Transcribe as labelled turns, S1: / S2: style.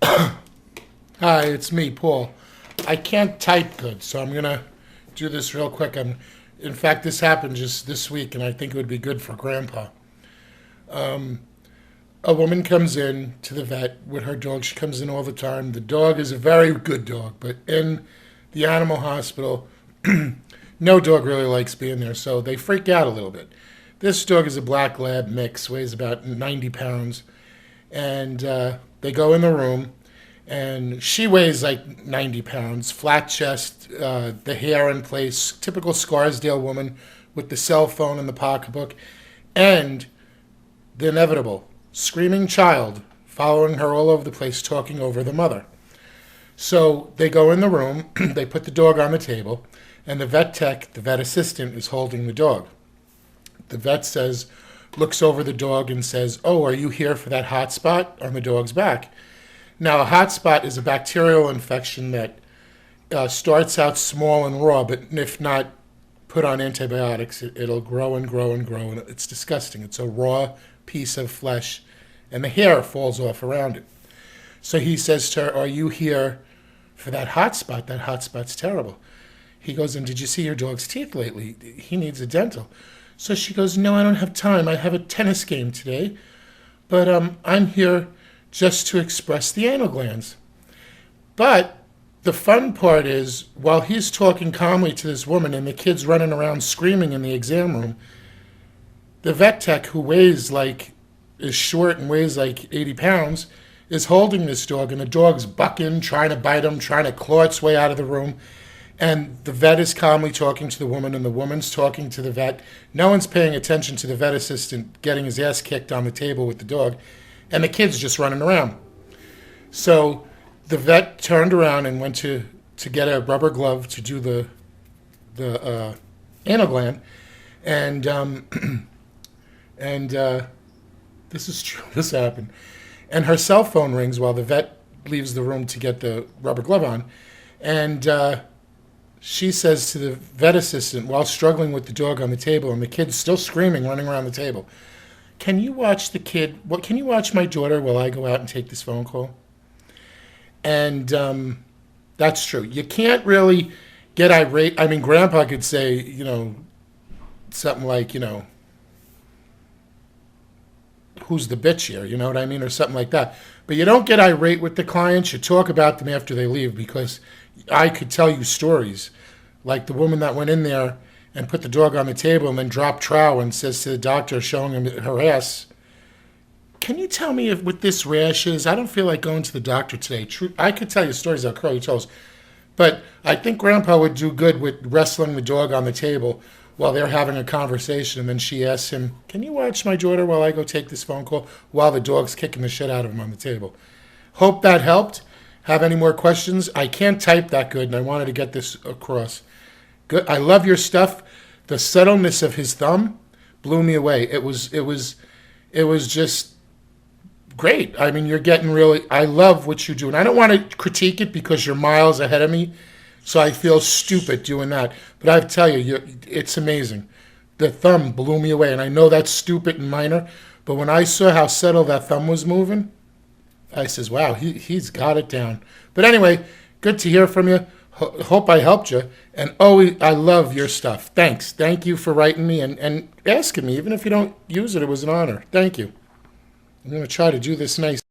S1: Hi, it's me, Paul. I can't type good, so I'm gonna do this real quick. In fact, this happened just this week, and I think it would be good for Grandpa. A woman comes in to the vet with her dog. She comes in all the time. The dog is a very good dog, but in the animal hospital, no dog really likes being there, so they freak out a little bit. This dog is a black lab mix, weighs about 90 pounds, and they go in the room. And she weighs like 90 pounds, flat chest, the hair in place, typical Scarsdale woman with the cell phone and the pocketbook, and the inevitable screaming child following her all over the place, talking over the mother. So they go in the room, they put the dog on the table, and the vet tech, the vet assistant, is holding the dog. The vet looks over the dog and says, "Oh, are you here for that hot spot on the dog's back?" Now, a hot spot is a bacterial infection that starts out small and raw, but if not put on antibiotics, it'll grow and grow and grow, and it's disgusting. It's a raw piece of flesh, and the hair falls off around it. So he says to her, "Are you here for that hot spot? That hot spot's terrible." He goes, "And did you see your dog's teeth lately? He needs a dental." So she goes, "No, I don't have time. I have a tennis game today, but I'm here just to express the anal glands." But the fun part is, while he's talking calmly to this woman and the kid's running around screaming in the exam room, the vet tech, who is short and weighs like 80 pounds, is holding this dog, and the dog's bucking, trying to bite him, trying to claw its way out of the room. And the vet is calmly talking to the woman, and the woman's talking to the vet. No one's paying attention to the vet assistant getting his ass kicked on the table with the dog. And the kid's just running around. So the vet turned around and went to get a rubber glove to do the anal gland, and this is true. This happened, and her cell phone rings while the vet leaves the room to get the rubber glove on, and she says to the vet assistant, while struggling with the dog on the table and the kid's still screaming, running around the table, "Can you watch the kid? Can you watch my daughter while I go out and take this phone call?" And that's true. You can't really get irate. I mean, Grandpa could say, something like, "Who's the bitch here?" You know what I mean? Or something like that. But you don't get irate with the clients. You talk about them after they leave, because I could tell you stories like the woman that went in there and put the dog on the table and then dropped trow and says to the doctor, showing him her ass, "Can you tell me if with this rash is, I don't feel like going to the doctor today." I could tell you stories that curl your toes. But I think Grandpa would do good with wrestling the dog on the table while they're having a conversation. And then she asks him, "Can you watch my daughter while I go take this phone call?" while the dog's kicking the shit out of him on the table. Hope that helped. Have any more questions? I can't type that good, and I wanted to get this across. Good. I love your stuff. The subtleness of his thumb blew me away. It was just great. I mean, you're getting really, I love what you do. And I don't want to critique it because you're miles ahead of me, so I feel stupid doing that. But I have to tell you, it's amazing. The thumb blew me away. And I know that's stupid and minor, but when I saw how subtle that thumb was moving, I says, wow, he's got it down. But anyway, good to hear from you. Hope I helped you. And always, I love your stuff. Thanks. Thank you for writing me and asking me. Even if you don't use it, it was an honor. Thank you. I'm going to try to do this nice.